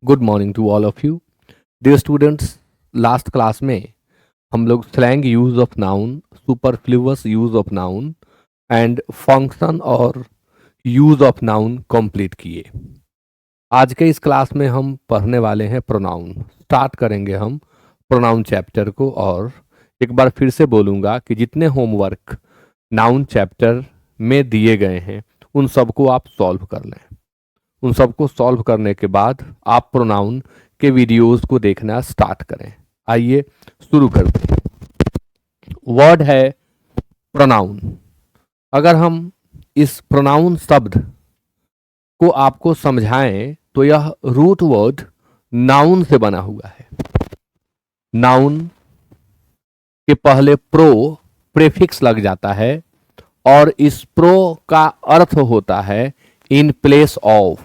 Good morning to all of you dear students. Last class में हम लोग slang use of noun, superfluous use of noun and function और use of noun complete किए। आज के इस क्लास में हम पढ़ने वाले हैं प्रोनाउन। स्टार्ट करेंगे हम प्रोनाउन चैप्टर को, और एक बार फिर से बोलूँगा कि जितने होमवर्क नाउन चैप्टर में दिए गए हैं उन सबको आप सॉल्व कर लें। उन सबको सॉल्व करने के बाद आप प्रोनाउन के वीडियोस को देखना स्टार्ट करें। आइए शुरू करते हैं। वर्ड है प्रोनाउन। अगर हम इस प्रोनाउन शब्द को आपको समझाएं तो यह रूट वर्ड नाउन से बना हुआ है। नाउन के पहले प्रेफिक्स लग जाता है और इस प्रो का अर्थ होता है इन प्लेस ऑफ।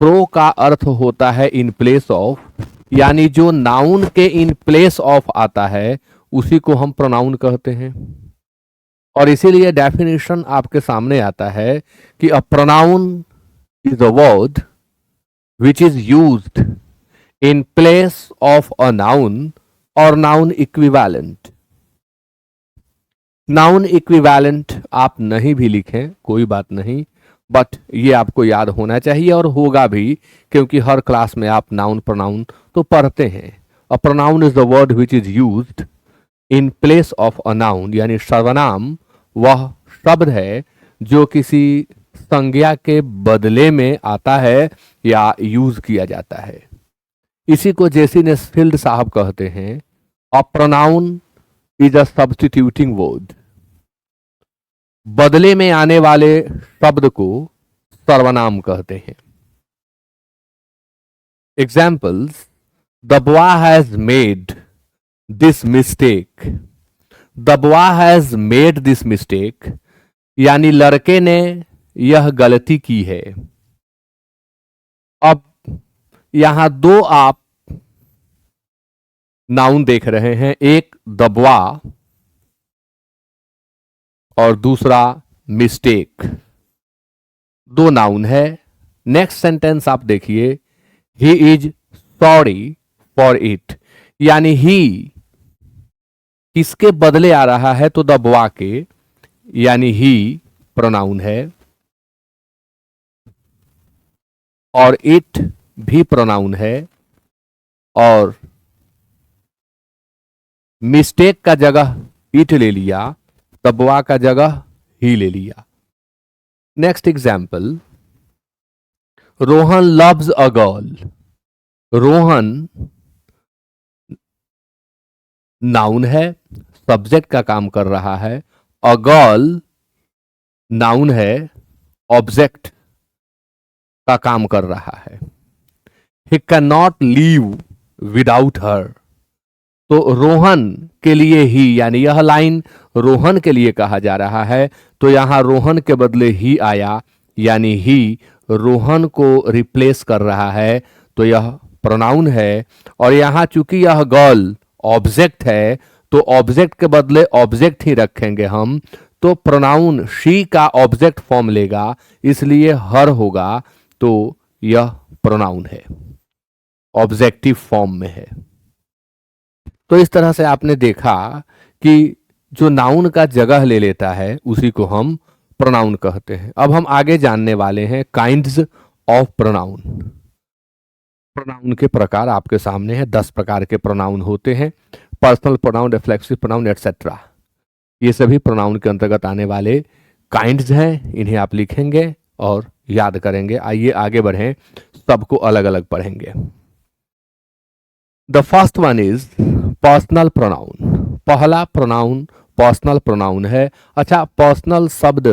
प्रो का अर्थ होता है इन प्लेस ऑफ, यानी जो नाउन के इन प्लेस ऑफ आता है उसी को हम प्रोनाउन कहते हैं। और इसीलिए डेफिनेशन आपके सामने आता है कि a pronoun is a word which is used in place of a noun और नाउन इक्विवेलेंट। नाउन इक्विवेलेंट आप नहीं भी लिखें कोई बात नहीं, बट ये आपको याद होना चाहिए और होगा भी, क्योंकि हर क्लास में आप नाउन प्रोनाउन तो पढ़ते हैं। A pronoun is the word which is used in place of a noun, यानी सर्वनाम वह शब्द है जो किसी संज्ञा के बदले में आता है या यूज किया जाता है। इसी को जेसी नेस्फील्ड साहब कहते हैं, a pronoun is a substituting word. बदले में आने वाले शब्द को सर्वनाम कहते हैं। Examples: the boy has made this mistake. The boy has made this mistake यानी लड़के ने यह गलती की है। अब यहां दो आप नाउन देख रहे हैं, एक द बॉय और दूसरा मिस्टेक। दो नाउन है। नेक्स्ट सेंटेंस आप देखिए, he is sorry for it, यानी ही किसके बदले आ रहा है, तो द बॉय के, यानी ही प्रोनाउन है और इट भी प्रोनाउन है, और मिस्टेक का जगह इट ले लिया, द बॉय का जगह ही ले लिया। Next example, Rohan loves a girl. Rohan noun है, सब्जेक्ट का काम कर रहा है। अ गर्ल नाउन है, ऑब्जेक्ट का काम कर रहा है। He can not leave without her, तो रोहन के लिए ही, यानी यह लाइन रोहन के लिए कहा जा रहा है, तो यहां रोहन के बदले ही आया, यानी ही रोहन को रिप्लेस कर रहा है, तो यह प्रोनाउन है। और यहां चूंकि यह गर्ल ऑब्जेक्ट है तो ऑब्जेक्ट के बदले ऑब्जेक्ट ही रखेंगे हम, तो प्रोनाउन शी का ऑब्जेक्ट फॉर्म लेगा, इसलिए हर होगा, तो यह प्रोनाउन है, ऑब्जेक्टिव फॉर्म में है। तो इस तरह से आपने देखा कि जो नाउन का जगह ले लेता है उसी को हम प्रोनाउन कहते हैं। अब हम आगे जानने वाले हैं काइंड्स ऑफ प्रोनाउन। प्रोनाउन के प्रकार आपके सामने हैं। 10 प्रकार के प्रोनाउन होते हैं। Personal pronoun, reflexive pronoun etcetera, ये सभी प्रोनाउन के अंतर्गत आने वाले काइंड्स हैं। इन्हें आप लिखेंगे और याद करेंगे। आइए आगे बढ़ें, सबको अलग अलग पढ़ेंगे। The first one is personal pronoun. पहला प्रोनाउन पर्सनल प्रोनाउन है। अच्छा, पर्सनल शब्द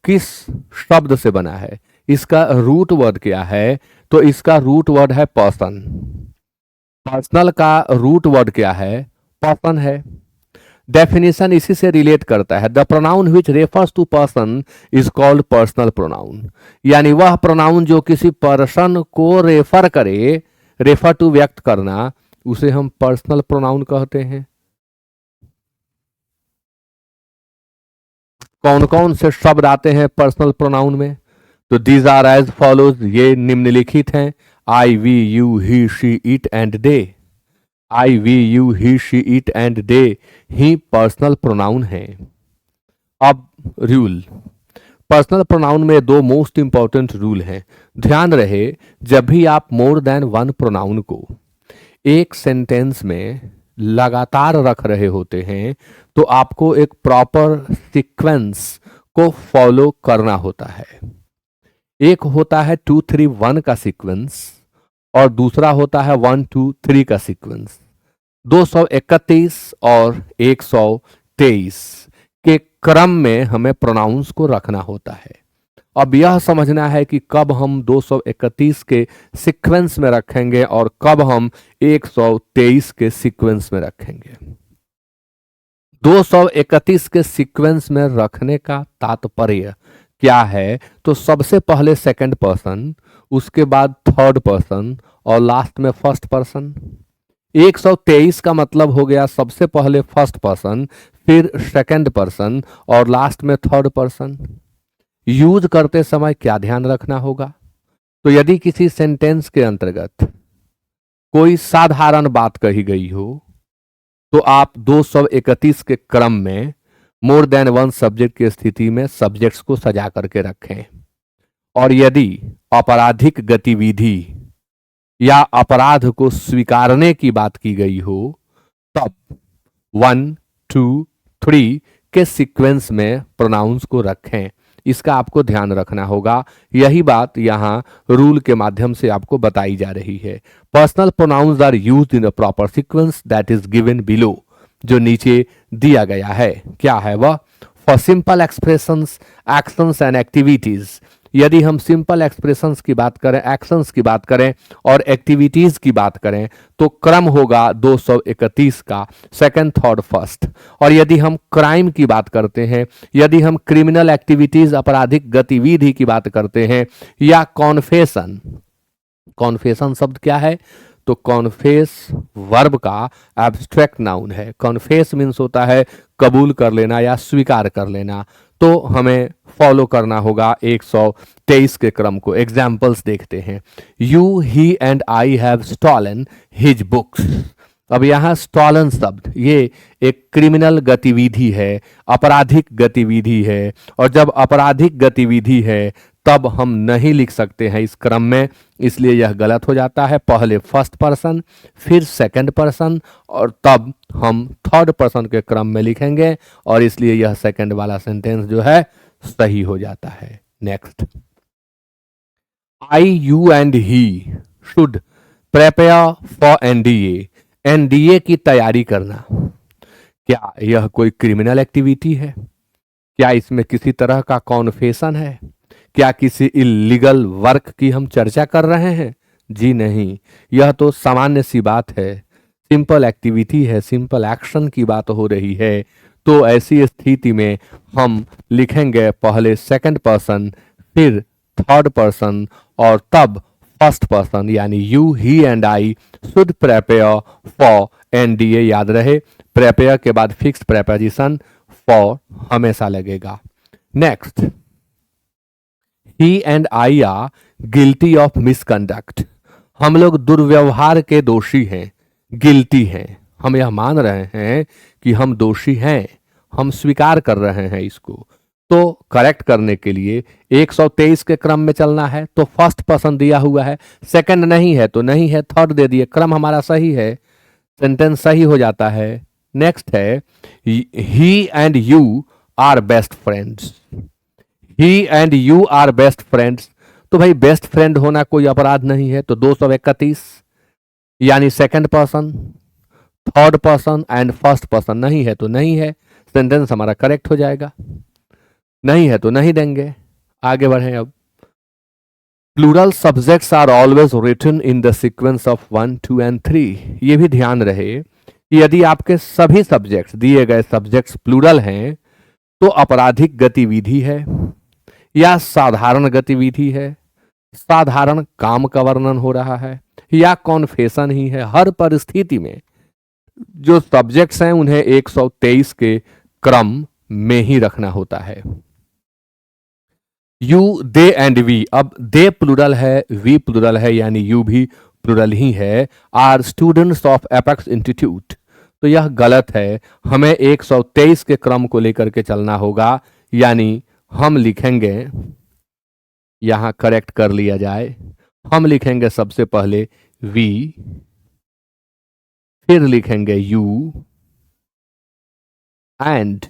किस शब्द से बना है, इसका रूट वर्ड क्या है, तो इसका रूट वर्ड है पर्सन। पर्सनल का रूट वर्ड क्या है, पर्सन है। डेफिनेशन इसी से रिलेट करता है। The pronoun which refers to person is called personal pronoun, यानी वह प्रोनाउन जो किसी पर्सन को रेफर करे, रेफर टू व्यक्त करना, उसे हम पर्सनल प्रोनाउन कहते हैं। कौन कौन से शब्द आते हैं पर्सनल प्रोनाउन में? तो दीज आर एज फॉलोज, ये निम्नलिखित हैं। I, we, you, he, she, it and they. I, we, you, he, she, it and they ही पर्सनल प्रोनाउन है। अब रूल, पर्सनल प्रोनाउन में दो मोस्ट इंपॉर्टेंट रूल हैं। ध्यान रहे, जब भी आप मोर देन वन प्रोनाउन को एक सेंटेंस में लगातार रख रहे होते हैं तो आपको एक प्रॉपर सीक्वेंस को फॉलो करना होता है। एक होता है 2 3 1 का सीक्वेंस और दूसरा होता है 1 2 3 का सीक्वेंस। 231 और 123 के क्रम में हमें प्रोनाउंस को रखना होता है। अब यह समझना है कि कब हम 231 के सीक्वेंस में रखेंगे और कब हम 123 के सीक्वेंस में रखेंगे। 231 के सीक्वेंस में रखने का तात्पर्य क्या है? तो सबसे पहले सेकंड पर्सन, उसके बाद थर्ड पर्सन और लास्ट में फर्स्ट पर्सन। 123 का मतलब हो गया सबसे पहले फर्स्ट पर्सन, फिर सेकंड पर्सन और लास्ट में थर्ड पर्सन। यूज करते समय क्या ध्यान रखना होगा? तो यदि किसी सेंटेंस के अंतर्गत कोई साधारण बात कही गई हो तो आप 231 के क्रम में मोर देन वन सब्जेक्ट की स्थिति में सब्जेक्ट्स को सजा करके रखें। और यदि आपराधिक गतिविधि या अपराध को स्वीकारने की बात की गई हो तब 1 2 3 के सीक्वेंस में प्रोनाउंस को रखें। इसका आपको ध्यान रखना होगा। यही बात यहाँ रूल के माध्यम से आपको बताई जा रही है। Personal pronouns are used in a proper sequence that is given below, जो नीचे दिया गया है। क्या है वह? For simple expressions, actions and activities. यदि हम सिंपल एक्सप्रेशंस की बात करें, एक्शंस की बात करें और एक्टिविटीज की बात करें तो क्रम होगा 231 का, सेकंड थर्ड फर्स्ट। और यदि हम क्राइम की बात करते हैं, यदि हम क्रिमिनल एक्टिविटीज, आपराधिक गतिविधि की बात करते हैं, या कॉन्फेशन, कॉन्फेशन शब्द क्या है? तो कॉन्फेस वर्ब का एब्स्ट्रैक्ट नाउन है। कॉन्फेस मीन्स होता है कबूल कर लेना या स्वीकार कर लेना। तो हमें फॉलो करना होगा 123 के क्रम को। एग्जाम्पल्स देखते हैं। You, he and I have stolen his books. अब यहाँ स्टॉलन शब्द ये एक क्रिमिनल गतिविधि है, आपराधिक गतिविधि है। और जब आपराधिक गतिविधि है तब हम नहीं लिख सकते हैं इस क्रम में, इसलिए यह गलत हो जाता है। पहले फर्स्ट पर्सन, फिर सेकंड पर्सन और तब हम थर्ड पर्सन के क्रम में लिखेंगे और इसलिए यह सेकंड वाला सेंटेंस जो है सही हो जाता है। Next, I, you and he should prepare for NDA. NDA की तैयारी करना, क्या यह कोई क्रिमिनल एक्टिविटी है? क्या इसमें किसी तरह का कॉन्फेशन है? क्या किसी इलीगल वर्क की हम चर्चा कर रहे हैं? जी नहीं, यह तो सामान्य सी बात है, सिंपल एक्टिविटी है, सिंपल एक्शन की बात हो रही है। तो ऐसी स्थिति में हम लिखेंगे पहले सेकंड पर्सन, फिर थर्ड पर्सन और तब फर्स्ट पर्सन, यानी you, he and I should prepare for NDA. याद रहे, प्रिपेयर के बाद फिक्स प्रेपोजिशन फॉर हमेशा लगेगा। Next, he and I R guilty of misconduct. हम लोग दुर्व्यवहार के दोषी हैं, गिल्टी हैं। हम यह मान रहे हैं कि हम दोषी हैं, हम स्वीकार कर रहे हैं इसको। तो करेक्ट करने के लिए 123 के क्रम में चलना है तो फर्स्ट पर्सन दिया हुआ है, सेकंड नहीं है तो नहीं है, थर्ड दे दिए, क्रम हमारा सही है, सेंटेंस सही हो जाता है। नेक्स्ट है, he and you are best friends. He and you are best friends. तो भाई बेस्ट फ्रेंड होना कोई अपराध नहीं है। तो 231 यानी second person, third person and first person. नहीं है तो नहीं है, सेंटेंस हमारा करेक्ट हो जाएगा। नहीं है तो नहीं देंगे। आगे बढ़ें अब। Plural subjects are always written in the sequence of 1 2 and 3। ये भी ध्यान रहे कि यदि आपके सभी सब्जेक्ट्स, दिए गए सब्जेक्ट्स प्लूरल हैं तो आपराधिक गतिविधि है या साधारण गतिविधि है, साधारण काम का वर्णन हो रहा है या कॉन्फेशन ही है, हर परिस्थिति में जो सब्जेक्ट्स हैं उन्हें 123 के क्रम में ही रखना होता है। You, they and we. अब दे प्लूरल है, वी प्लूरल है, यानी यू भी प्लूरल ही है। Are students of Apex Institute, तो यह गलत है। हमें 123 के क्रम को लेकर के चलना होगा, यानी हम लिखेंगे, यहां करेक्ट कर लिया जाए, हम लिखेंगे सबसे पहले वी, फिर लिखेंगे you and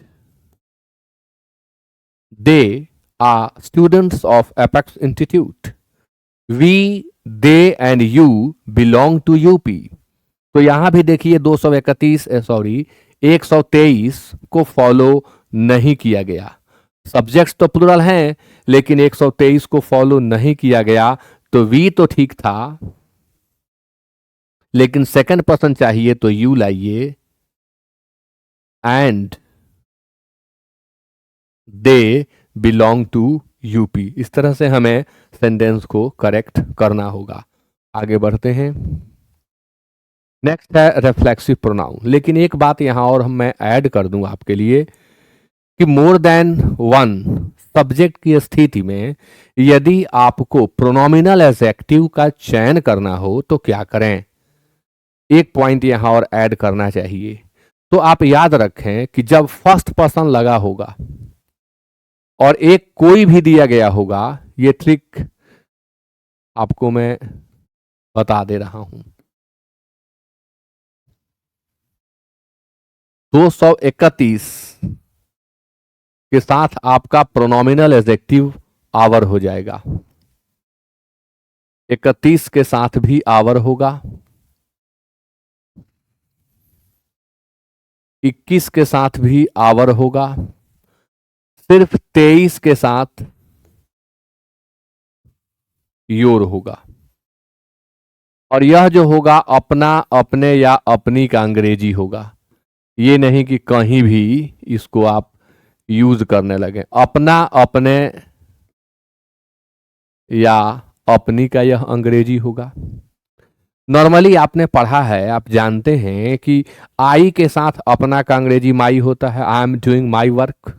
they are students of Apex Institute. We, they and you belong to UP. तो यहां भी देखिए 123 को फॉलो नहीं किया गया। सब्जेक्ट्स तो प्लूरल हैं, लेकिन 123 को फॉलो नहीं किया गया। तो वी तो ठीक था, लेकिन सेकंड पर्सन चाहिए, तो यू लाइए and they belong to UP. इस तरह से हमें सेंटेंस को करेक्ट करना होगा। आगे बढ़ते हैं। नेक्स्ट है रिफ्लेक्सिव प्रोनाउन। लेकिन एक बात यहां और मैं ऐड कर दूं आपके लिए कि मोर देन वन सब्जेक्ट की स्थिति में यदि आपको प्रोनोमिनल एडजेक्टिव का चयन करना हो तो क्या करें। एक पॉइंट यहां और ऐड करना चाहिए। तो आप याद रखें कि जब फर्स्ट पर्सन लगा होगा और एक कोई भी दिया गया होगा, ये ट्रिक आपको मैं बता दे रहा हूं। 231 के साथ आपका प्रोनोमिनल एडजेक्टिव आवर हो जाएगा, 31 के साथ भी आवर होगा, 21 के साथ भी आवर होगा, सिर्फ 23 के साथ योर होगा। और यह जो होगा अपना, अपने या अपनी का अंग्रेजी होगा। ये नहीं कि कहीं भी इसको आप यूज करने लगे। अपना, अपने या अपनी का यह अंग्रेजी होगा। नॉर्मली आपने पढ़ा है, आप जानते हैं कि आई के साथ अपना का अंग्रेजी माई होता है। I am doing my work,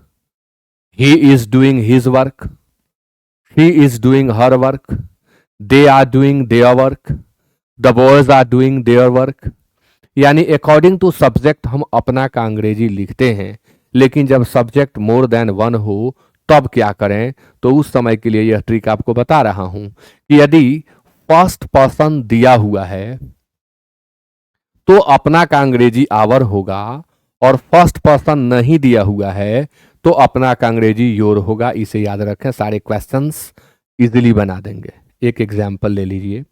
he is doing his work, she is doing her work, they are doing their work, the boys are doing their work. यानी अकॉर्डिंग टू सब्जेक्ट हम अपना का अंग्रेजी लिखते हैं। लेकिन जब सब्जेक्ट मोर देन वन हो तब क्या करें, तो उस समय के लिए यह ट्रिक आपको बता रहा हूं कि यदि फर्स्ट पर्सन दिया हुआ है तो अपना का अंग्रेजी आवर होगा, और फर्स्ट पर्सन नहीं दिया हुआ है तो अपना का अंग्रेजी योर होगा। इसे याद रखें, सारे क्वेश्चंस इजीली बना देंगे। एक एग्जांपल ले लीजिए।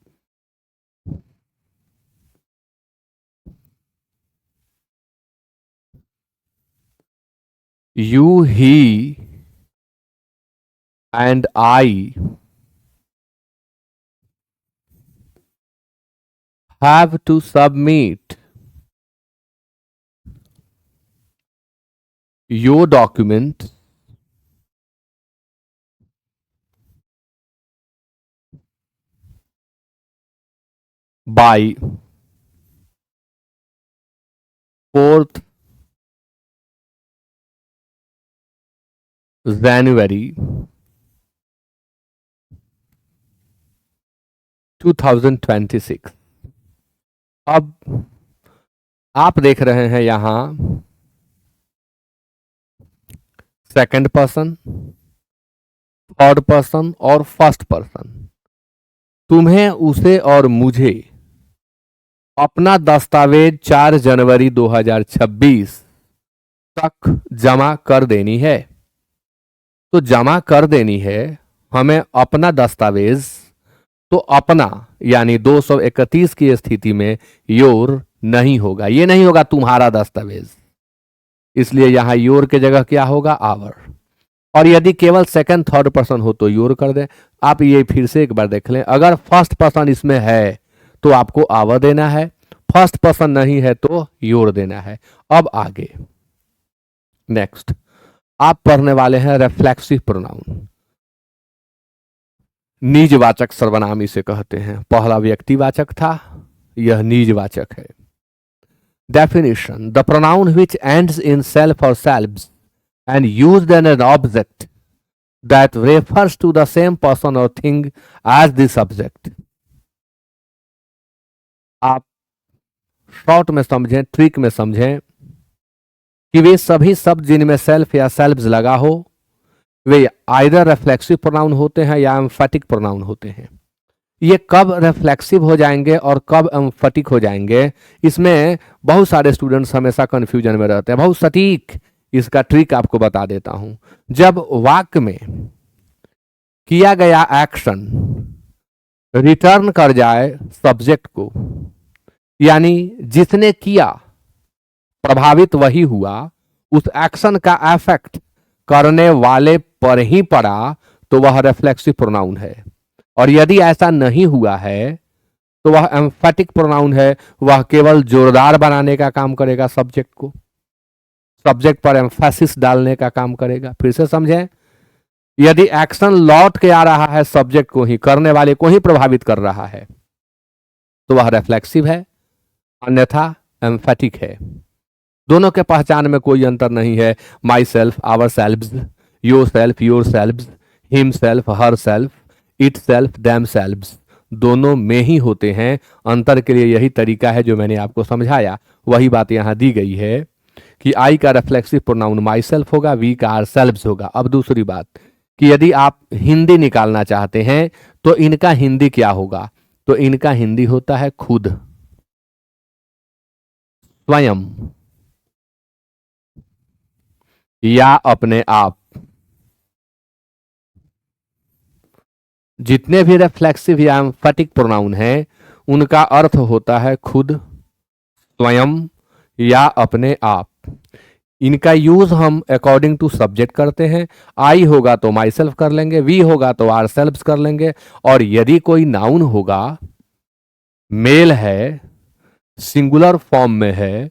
You, he and I have to submit your document by 4th January 2026। अब आप देख रहे हैं यहां सेकंड पर्सन, थर्ड पर्सन और फर्स्ट पर्सन। तुम्हें, उसे और मुझे अपना दस्तावेज 4 जनवरी 2026 तक जमा कर देनी है। तो जमा कर देनी है हमें अपना दस्तावेज। तो अपना यानी 231 की स्थिति में योर नहीं होगा, ये नहीं होगा तुम्हारा दस्तावेज, इसलिए यहां योर के जगह क्या होगा, आवर। और यदि केवल सेकंड थर्ड पर्सन हो तो योर कर दें। आप ये फिर से एक बार देख लें, अगर फर्स्ट पर्सन इसमें है तो आपको आवर देना है, फर्स्ट पर्सन नहीं है तो योर देना है। अब आगे नेक्स्ट आप पढ़ने वाले हैं रिफ्लेक्सिव प्रोनाउन। निजवाचक सर्वनाम इसे कहते हैं। पहला व्यक्तिवाचक था, यह निजवाचक है। Definition: the pronoun which ends in self और selves and used as an object that refers to the same person or thing as the subject। आप शॉर्ट में समझें, ट्रिक में समझें कि वे सभी शब्द जिनमें सेल्फ या सेल्फ्स लगा हो वे आइदर रिफ्लेक्सिव प्रोनाउन होते हैं या एम्फेटिक प्रोनाउन होते हैं। ये कब रिफ्लेक्सिव हो जाएंगे और कब एम्फेटिक हो जाएंगे, इसमें बहुत सारे स्टूडेंट्स हमेशा कंफ्यूजन में रहते हैं। बहुत सटीक इसका ट्रिक आपको बता देता हूं। जब वाक्य में किया गया एक्शन रिटर्न कर जाए सब्जेक्ट को, यानी जिसने किया प्रभावित वही हुआ, उस एक्शन का इफेक्ट करने वाले पर ही पड़ा, तो वह रिफ्लेक्सिव प्रोनाउन है। और यदि ऐसा नहीं हुआ है तो वह एम्फेटिक प्रोनाउन है। वह केवल जोरदार बनाने का काम करेगा, सब्जेक्ट को, सब्जेक्ट पर एम्फेसिस डालने का काम करेगा। फिर से समझें, यदि एक्शन लौट के आ रहा है सब्जेक्ट को ही, करने वाले को ही प्रभावित कर रहा है, तो वह रिफ्लेक्सिव है, अन्यथा एम्फेटिक है। दोनों के पहचान में कोई अंतर नहीं है। Myself, ourselves, yourself, yourselves, himself, herself, itself, themselves, दोनों में ही होते हैं। अंतर के लिए यही तरीका है जो मैंने आपको समझाया। वही बात यहां दी गई है कि आई का रिफ्लेक्सिव प्रोनाउन माई सेल्फ होगा, वी का आर सेल्व्स होगा। अब दूसरी बात कि यदि आप हिंदी निकालना चाहते हैं तो इनका हिंदी क्या होगा, तो इनका हिंदी होता है खुद, स्वयं या अपने आप। जितने भी रिफ्लेक्सिव या एम्फेटिक प्रोनाउन हैं उनका अर्थ होता है खुद, स्वयं या अपने आप। इनका यूज हम अकॉर्डिंग टू सब्जेक्ट करते हैं। आई होगा तो माई सेल्फ कर लेंगे, वी होगा तो आर सेल्व्स कर लेंगे, और यदि कोई नाउन होगा, मेल है, सिंगुलर फॉर्म में है,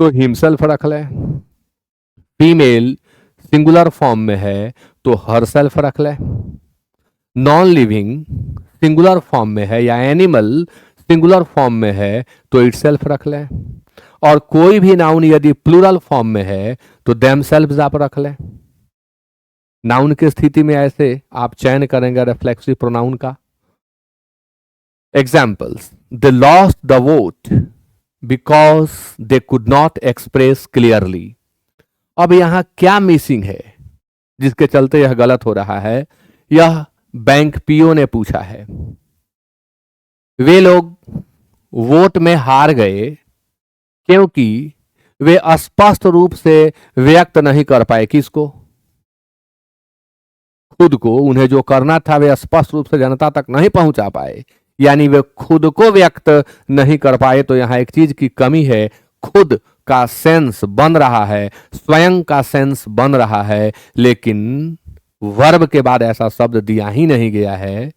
तो हिमसेल्फ रख लें। फीमेल सिंगुलर फॉर्म में है तो हर सेल्फ रख लें। नॉन लिविंग सिंगुलर फॉर्म में है या एनिमल सिंगुलर फॉर्म में है तो इट सेल्फ रख लें। और कोई भी नाउन यदि प्लूरल फॉर्म में है तो देम सेल्व्स आप रख लें। नाउन की स्थिति में ऐसे आप चयन करेंगे रिफ्लेक्सिव प्रोनाउन का। Examples, they lost the vote because they could not express clearly. अब यहां क्या मिसिंग है जिसके चलते यह गलत हो रहा है, यह बैंक पीओ ने पूछा है। वे लोग वोट में हार गए क्योंकि वे स्पष्ट रूप से व्यक्त नहीं कर पाए, किसको, खुद को। उन्हें जो करना था वे स्पष्ट रूप से जनता तक नहीं पहुंचा पाए, यानी वे खुद को व्यक्त नहीं कर पाए। तो यहां एक चीज की कमी है, खुद का सेंस बन रहा है, स्वयं का सेंस बन रहा है, लेकिन वर्ब के बाद ऐसा शब्द दिया ही नहीं गया है,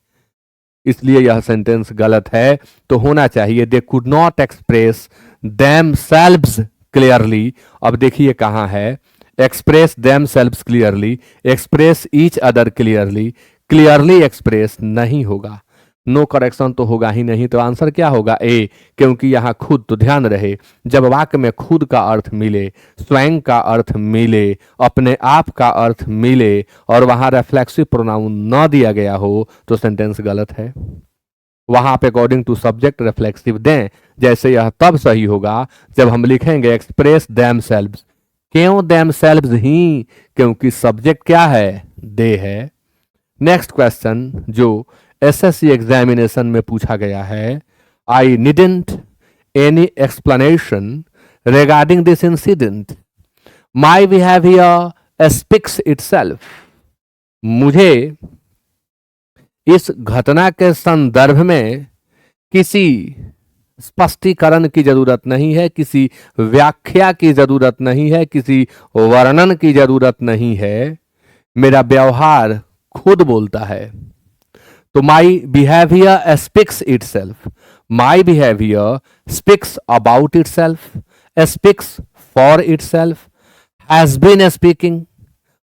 इसलिए यह सेंटेंस गलत है। तो होना चाहिए they could not express them selves clearly. अब देखिए कहां है, express them selves clearly, express each other clearly, clearly express नहीं होगा। नो करेक्शन तो होगा ही नहीं, तो आंसर क्या होगा, ए, क्योंकि यहां खुद। तो ध्यान रहे, जब वाक्य में खुद का अर्थ मिले, स्वयं का अर्थ मिले, अपने आप का अर्थ मिले और वहां रिफ्लेक्सिव प्रोनाउन न दिया गया हो तो सेंटेंस गलत है। वहां पे अकॉर्डिंग टू सब्जेक्ट रिफ्लेक्सिव दें। जैसे यह तब सही होगा जब हम लिखेंगे एक्सप्रेस देम सेल्व्स। क्यों देम सेल्व्स ही, क्योंकि सब्जेक्ट क्या है, दे है। नेक्स्ट क्वेश्चन जो एसएससी एग्जामिनेशन में पूछा गया है, I needn't any explanation regarding this incident, my behaviour speaks itself. मुझे इस घटना के संदर्भ में किसी स्पष्टीकरण की जरूरत नहीं है, किसी व्याख्या की जरूरत नहीं है, किसी वर्णन की जरूरत नहीं है, मेरा व्यवहार खुद बोलता है। तो my behaviour speaks itself, my behaviour speaks about itself, speaks for itself, has been speaking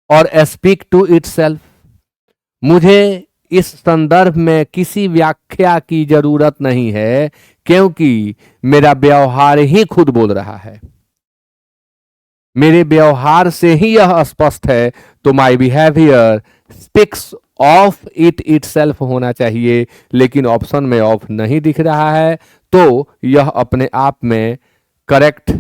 और स्पीक टू इटसेल्फ। मुझे इस संदर्भ में किसी व्याख्या की जरूरत नहीं है, क्योंकि मेरा व्यवहार ही खुद बोल रहा है। मेरे व्यवहार से ही यह स्पष्ट है, तो my behaviour speaks of it itself होना चाहिए, लेकिन ऑप्शन में ऑफ नहीं दिख रहा है, तो यह अपने आप में करेक्ट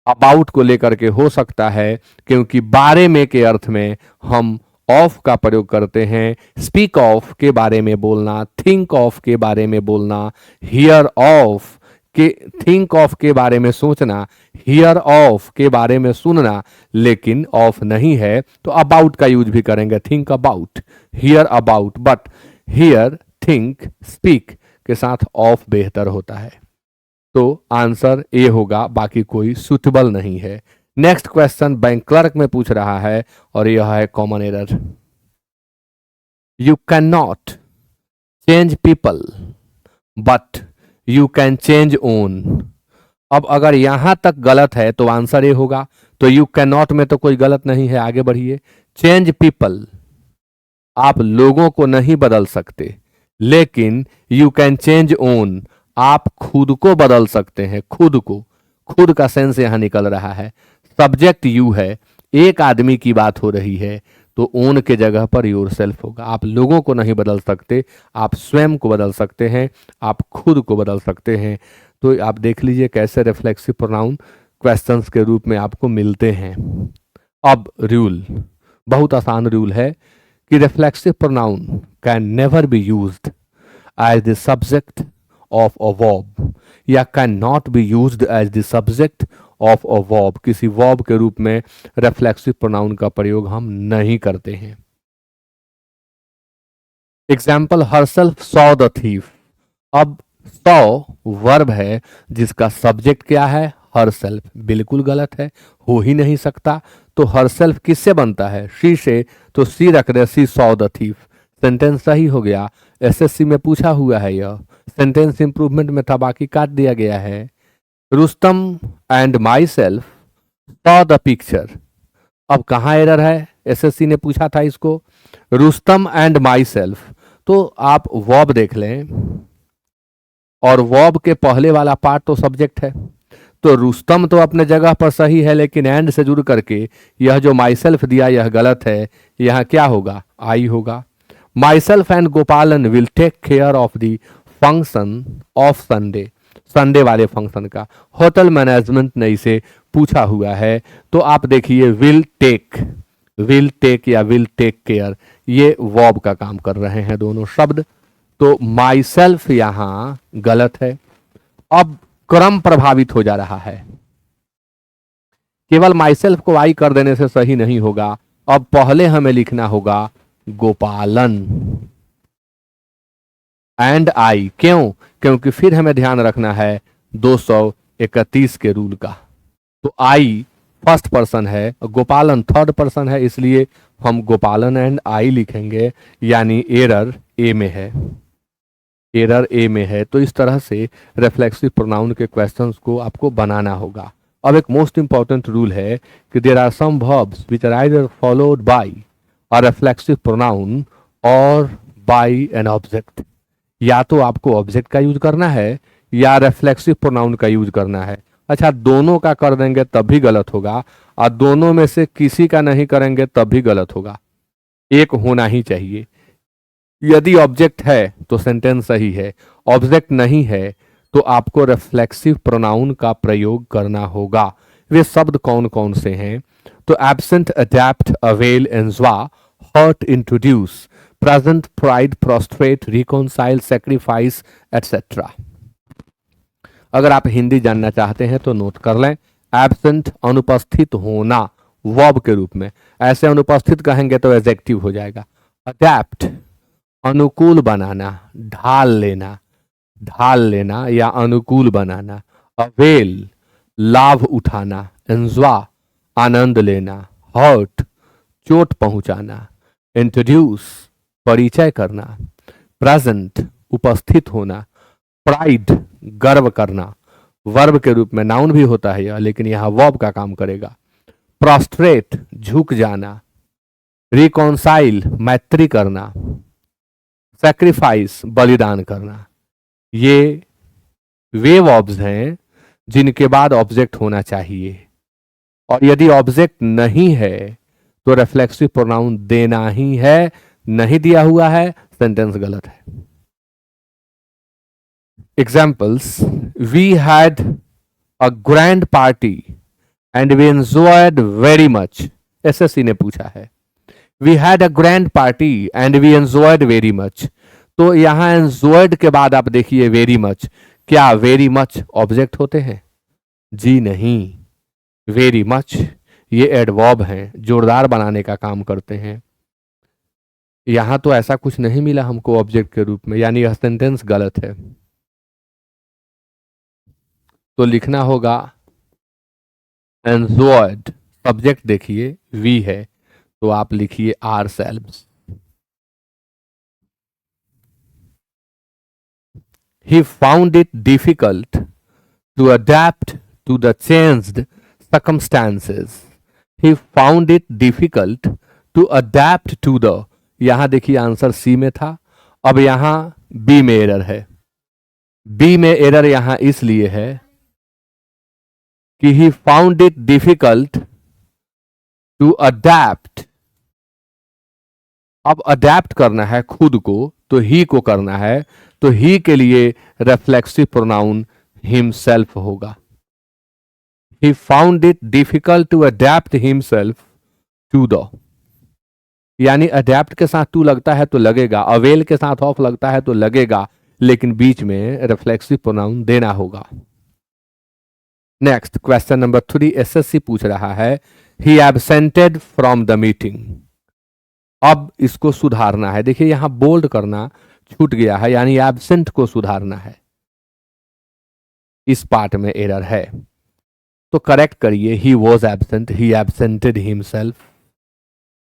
अबाउट को लेकर के हो सकता है, क्योंकि बारे में के अर्थ में हम ऑफ का प्रयोग करते हैं। स्पीक ऑफ के बारे में बोलना, थिंक ऑफ के बारे में बोलना, हियर ऑफ के, थिंक ऑफ के बारे में सोचना, हियर ऑफ के बारे में सुनना, लेकिन ऑफ नहीं है तो अबाउट का यूज भी करेंगे, think about, here about, but here, think, speak के साथ ऑफ बेहतर होता है। तो आंसर ए होगा, बाकी कोई सुटेबल नहीं है। नेक्स्ट क्वेश्चन बैंक क्लर्क में पूछ रहा है और यह है common error. You can not change people but you can change own. अब अगर यहां तक गलत है तो आंसर ए होगा, तो यू कैन नॉट में तो कोई गलत नहीं है, आगे बढ़िए। चेंज पीपल, आप लोगों को नहीं बदल सकते, लेकिन यू कैन चेंज ओन, आप खुद को बदल सकते हैं, खुद को, खुद का सेंस यहां निकल रहा है। सब्जेक्ट यू है, एक आदमी की बात हो रही है, तो ओन के जगह पर योरसेल्फ होगा। आप लोगों को नहीं बदल सकते, आप स्वयं को बदल सकते हैं, आप खुद को बदल सकते हैं। तो आप देख लीजिए कैसे रिफ्लेक्सिव प्रोनाउन क्वेश्चंस के रूप में आपको मिलते हैं। अब रूल, बहुत आसान रूल है कि reflexive pronoun can never be used as the subject of a verb, या can not be used as the subject of a verb. किसी वर्ब के रूप में रिफ्लेक्सिव प्रोनाउन का प्रयोग हम नहीं करते हैं। Example, herself saw the thief. अब सॉ वर्ब है जिसका सब्जेक्ट क्या है, हरसेल्फ, बिल्कुल गलत है, हो ही नहीं सकता। तो हरसेल्फ किससे बनता है, शी से, तो सी रख दे, सी सॉ द थीफ, सेंटेंस सही हो गया। एसएससी में पूछा हुआ है, यह सेंटेंस इंप्रूवमेंट में था, बाकी काट दिया गया है। Rustam and my self saw the picture. अब कहाँ एरर है, एसएससी ने पूछा था इसको, रुस्तम एंड माई सेल्फ, तो आप वर्ब देख लें, और वर्ब के पहले वाला पार्ट तो सब्जेक्ट है, तो रुस्तम तो अपने जगह पर सही है, लेकिन एंड से जुड़ करके यह जो माई सेल्फ दिया यह गलत है, यहां क्या होगा, आई होगा। Myself and Gopalan will take care of the function of Sunday, Sunday वाले फंक्शन का। होटल मैनेजमेंट ने इसे पूछा हुआ है, तो आप देखिए विल टेक या विल टेक केयर, ये वर्ब का काम कर रहे हैं दोनों शब्द। तो माई सेल्फ यहां गलत है। अब क्रम प्रभावित हो जा रहा है, केवल माई सेल्फ को आई कर देने से सही नहीं होगा। अब पहले हमें लिखना होगा गोपालन एंड आई, क्यों, क्योंकि फिर हमें ध्यान रखना है 231 के रूल का। तो आई फर्स्ट पर्सन है, गोपालन थर्ड पर्सन है, इसलिए हम गोपालन एंड आई लिखेंगे, यानी एरर ए में है, एरर ए में है। तो इस तरह से रिफ्लेक्सिव प्रोनाउन के क्वेश्चंस को आपको बनाना होगा। अब एक मोस्ट इंपॉर्टेंट रूल है कि there are some verbs which are either followed by a reflexive pronoun और बाय एन ऑब्जेक्ट। या तो आपको ऑब्जेक्ट का यूज करना है या रिफ्लेक्सिव प्रोनाउन का यूज करना है। अच्छा, दोनों का कर देंगे तब भी गलत होगा, और दोनों में से किसी का नहीं करेंगे तब भी गलत होगा, एक होना ही चाहिए। यदि ऑब्जेक्ट है तो सेंटेंस सही है, ऑब्जेक्ट नहीं है तो आपको रिफ्लेक्सिव प्रोनाउन का प्रयोग करना होगा। वे शब्द कौन कौन से हैं, तो absent, adapt, avail, enjoy, hurt, introduce, present, pride, prostrate, reconcile, sacrifice etcetera. अगर आप हिंदी जानना चाहते हैं तो नोट कर लें। एब्सेंट, अनुपस्थित होना वर्ब के रूप में, ऐसे अनुपस्थित कहेंगे तो एडजेक्टिव हो जाएगा। अडैप्ट, अनुकूल बनाना, ढाल लेना या अनुकूल बनाना। अवेल, लाभ उठाना। एंजॉय, आनंद लेना। हर्ट, चोट पहुंचाना। इंट्रोड्यूस, परिचय करना। प्रेजेंट, उपस्थित होना। प्राइड, गर्व करना, वर्ब के रूप में, नाउन भी होता है यह, लेकिन यहां वर्ब का काम करेगा। प्रोस्ट्रेट, झुक जाना। रिकॉन्साइल, मैत्री करना। सैक्रिफाइस, बलिदान करना। ये वे वर्ब्स हैं जिनके बाद ऑब्जेक्ट होना चाहिए। और यदि ऑब्जेक्ट नहीं है तो रिफ्लेक्सिव प्रोनाउन देना ही है, नहीं दिया हुआ है सेंटेंस गलत है। Examples, we had a grand party and we enjoyed very much. SSC ने पूछा है, we had a grand party and we enjoyed very much. तो यहां एंजॉयड के बाद आप देखिए वेरी मच, क्या वेरी मच ऑब्जेक्ट होते हैं? जी नहीं, वेरी मच ये एडवर्ब हैं, जोरदार बनाने का काम करते हैं। यहां तो ऐसा कुछ नहीं मिला हमको ऑब्जेक्ट के रूप में, यानी यह सेंटेंस गलत है। तो लिखना होगा एंजॉयड, सब्जेक्ट देखिए वी है, तो आप लिखिए ourselves. He found it difficult to adapt to the changed circumstances. He found it difficult to adapt to the, यहां देखिए आंसर सी में था, अब यहां बी में एरर है। बी में एरर यहां इसलिए है कि he found it difficult to adapt। अब अडेप्ट करना है खुद को, तो ही को करना है, तो ही के लिए रिफ्लेक्सिव प्रोनाउन हिमसेल्फ होगा। He found it difficult to adapt himself to the, यानी अडेप्ट के साथ टू लगता है तो लगेगा, अवेल के साथ ऑफ लगता है तो लगेगा, लेकिन बीच में रिफ्लेक्सिव प्रोनाउन देना होगा। नेक्स्ट क्वेश्चन नंबर 3 एसएससी पूछ रहा है, ही एब्सेंटेड फ्रॉम द मीटिंग। अब इसको सुधारना है, देखिए यहां बोल्ड करना छूट गया है, यानी एब्सेंट को सुधारना है, इस पार्ट में एरर है, तो करेक्ट करिए he was absent, he absented himself.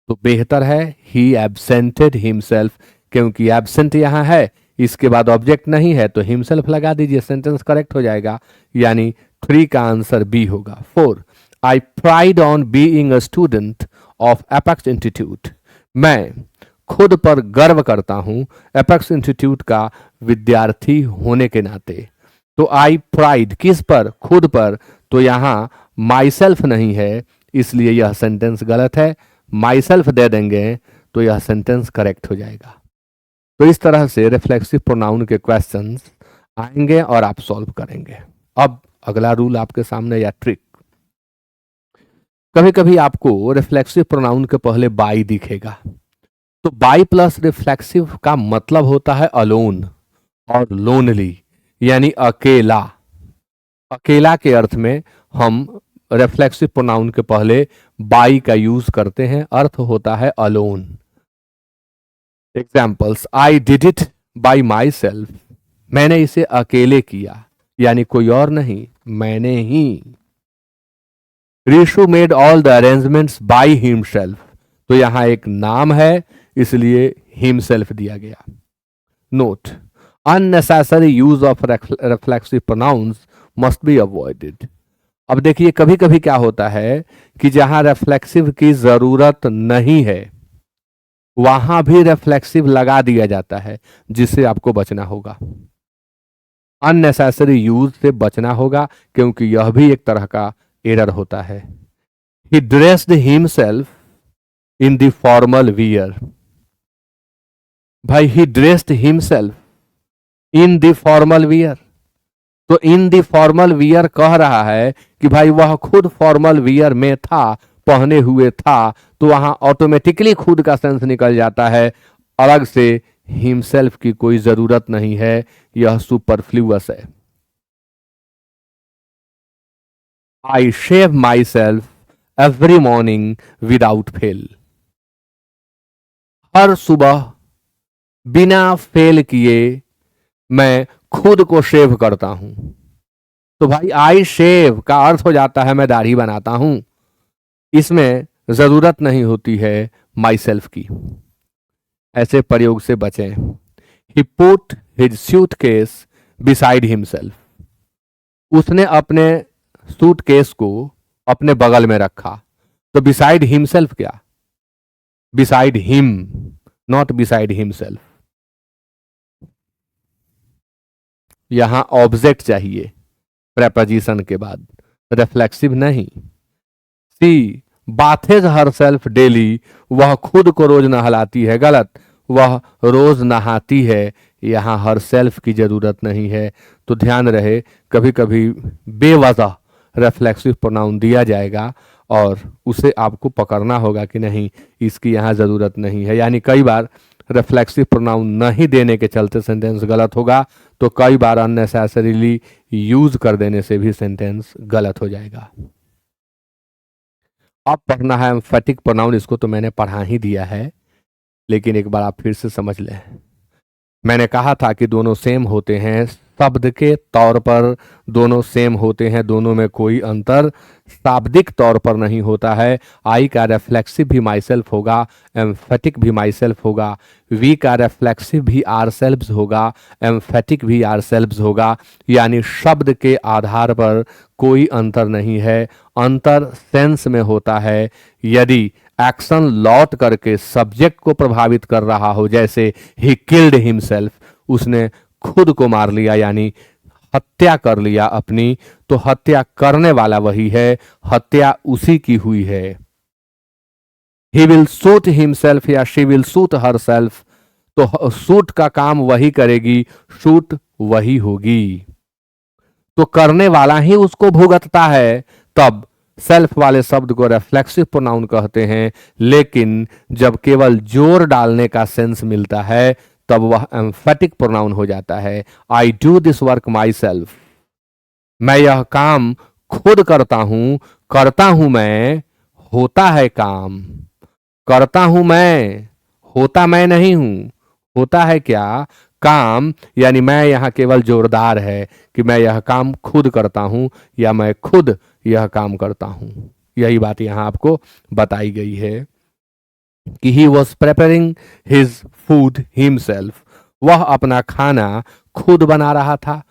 तो बेहतर है ही एब्सेंटेड हिमसेल्फ, क्योंकि एब्सेंट यहां है, इसके बाद ऑब्जेक्ट नहीं है, तो हिमसेल्फ लगा दीजिए, सेंटेंस करेक्ट हो जाएगा, यानी 3 का आंसर बी होगा। 4, I pride on being a student of Apex Institute. मैं खुद पर गर्व करता हूं एपेक्स इंस्टीट्यूट का विद्यार्थी होने के नाते। तो आई प्राइड किस पर? खुद पर, तो यहां माई सेल्फ नहीं है, इसलिए यह सेंटेंस गलत है, माई सेल्फ दे देंगे तो यह सेंटेंस करेक्ट हो जाएगा। तो इस तरह से रिफ्लेक्सिव प्रोनाउन के क्वेश्चंस आएंगे और आप सॉल्व करेंगे। अब अगला रूल आपके सामने या ट्रिक, कभी कभी आपको रिफ्लेक्सिव प्रोनाउन के पहले बाई दिखेगा, तो बाई प्लस रिफ्लेक्सिव का मतलब होता है अलोन और लोनली, यानी अकेला। अकेला के अर्थ में हम रिफ्लेक्सिव प्रोनाउन के पहले बाई का यूज करते हैं, अर्थ होता है alone. Examples, I did it by my self, मैंने इसे अकेले किया, यानी कोई और नहीं, मैंने ही। Rishu made all the arrangements by himself, तो यहां एक नाम है इसलिए हिमसेल्फ दिया गया। Note, unnecessary use of reflexive pronouns must be avoided. अब देखिए कभी कभी क्या होता है कि जहां रिफ्लेक्सिव की जरूरत नहीं है वहां भी रिफ्लेक्सिव लगा दिया जाता है, जिससे आपको बचना होगा, अननेसेसरी यूज से बचना होगा, क्योंकि यह भी एक तरह का एरर होता है। He dressed himself in the formal wear, भाई he dressed himself in the formal wear, तो इन द फॉर्मल वियर कह रहा है कि भाई वह खुद फॉर्मल वियर में था, पहने हुए था, तो वहां ऑटोमेटिकली खुद का सेंस निकल जाता है, अलग से हिमसेल्फ की कोई जरूरत नहीं है, यह सुपरफ्लूअस है। I shave my self every morning without fail, हर सुबह बिना फेल किए मैं खुद को शेव करता हूं। तो भाई आई शेव का अर्थ हो जाता है मैं दाढ़ी बनाता हूं, इसमें जरूरत नहीं होती है माई सेल्फ की, ऐसे प्रयोग से बचें। He put his suitcase beside himself, उसने अपने सूटकेस को अपने बगल में रखा, तो बिसाइड हिमसेल्फ क्या? Beside him, not beside himself. यहां ऑब्जेक्ट चाहिए प्रेपोजिशन के बाद, रिफ्लेक्सिव नहीं। सी बाथेज हर सेल्फ डेली, वह खुद को रोज नहलाती है। गलत, वह रोज नहाती है। यहाँ हर सेल्फ की जरूरत नहीं है। तो ध्यान रहे, कभी कभी बेवजह रेफ्लेक्सिव प्रोनाउन दिया जाएगा और उसे आपको पकड़ना होगा कि नहीं, इसकी यहाँ ज़रूरत नहीं है। यानी कई बार रिफ्लेक्सिव प्रोनाउन नहीं देने के चलते सेंटेंस गलत होगा, तो कई बार अननेसेसरीली यूज कर देने से भी सेंटेंस गलत हो जाएगा। अब पढ़ना है एम्फेटिक प्रोनाउन। इसको तो मैंने पढ़ा ही दिया है, लेकिन एक बार आप फिर से समझ लें। मैंने कहा था कि दोनों सेम होते हैं, शब्द के तौर पर दोनों सेम होते हैं, दोनों में कोई अंतर शाब्दिक तौर पर नहीं होता है। आई का रेफ्लेक्सिव भी माई सेल्फ होगा, एम्फेटिक भी माई सेल्फ होगा। वी का रेफ्लेक्सिव भी आर सेल्फ्स होगा, एम्फेटिक भी आर सेल्फ्स होगा। यानी शब्द के आधार पर कोई अंतर नहीं है, अंतर सेंस में होता है। यदि एक्शन लौट करके सब्जेक्ट को प्रभावित कर रहा हो, जैसे ही किल्ड हिमसेल्फ, उसने खुद को मार लिया यानी हत्या कर लिया अपनी, तो हत्या करने वाला वही है, हत्या उसी की हुई है। ही विल शूट हिमसेल्फ या she will shoot her self, तो शूट का काम वही करेगी, शूट वही होगी। तो करने वाला ही उसको भुगतता है, तब सेल्फ वाले शब्द को रिफ्लेक्सिव प्रोनाउन कहते हैं। लेकिन जब केवल जोर डालने का सेंस मिलता है, तब वह एम्फेटिक प्रोनाउन हो जाता है। I do this work my self, मैं यह काम खुद करता हूं मैं, होता है काम। करता हूं मैं, होता मैं नहीं हूं, होता है क्या, काम। यानी मैं यहां केवल जोरदार है कि मैं यह काम खुद करता हूं या मैं खुद यह काम करता हूं। यही बात यहां आपको बताई गई है कि he was preparing his food himself, वह अपना खाना खुद बना रहा था।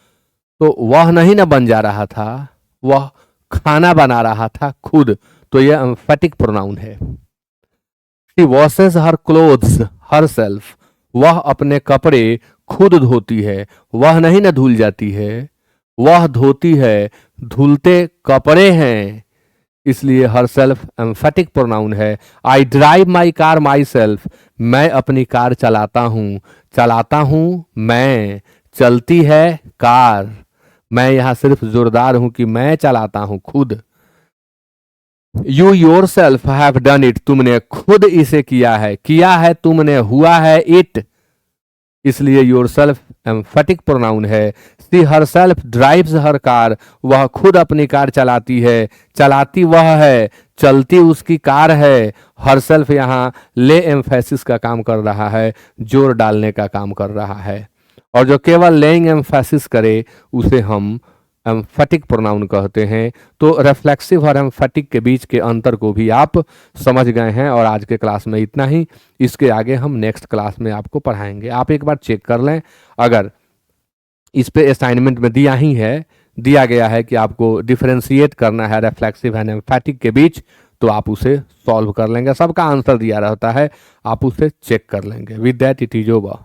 तो वह नहीं ना बन जा रहा था, वह खाना बना रहा था खुद, तो यह एम्फेटिक प्रोनाउन है। She washes her clothes her self, वह अपने कपड़े खुद धोती है, वह नहीं ना धुल जाती है, वह धोती है, धुलते कपड़े हैं, इसलिए हर सेल्फ एम्फेटिक प्रोनाउन है। I drive my car my self, मैं अपनी कार चलाता हूं मैं, चलती है कार। मैं यहां सिर्फ जोरदार हूं कि मैं चलाता हूं खुद। You your self have done it, तुमने खुद इसे किया है तुमने, हुआ है इट, इसलिए योर सेल्फ एम्फेटिक प्रोनाउन है। सी हर सेल्फ ड्राइव्स हर कार, वह खुद अपनी कार चलाती है, चलाती वह है, चलती उसकी कार है। हर सेल्फ यहाँ ले एम्फेसिस का काम कर रहा है, जोर डालने का काम कर रहा है। और जो केवल लेइंग एम्फेसिस करे उसे हम एम्फेटिक प्रोनाउन कहते हैं। तो रिफ्लेक्सिव और एम्फेटिक के बीच के अंतर को भी आप समझ गए हैं। और आज के क्लास में इतना ही, इसके आगे हम नेक्स्ट क्लास में आपको पढ़ाएंगे। आप एक बार चेक कर लें, अगर इस पे असाइनमेंट में दिया गया है कि आपको डिफरेंशिएट करना है रिफ्लेक्सिव एंड एम्फेटिक के बीच, तो आप उसे सॉल्व कर लेंगे। सबका आंसर दिया रहता है, आप उसे चेक कर लेंगे। With that it is over.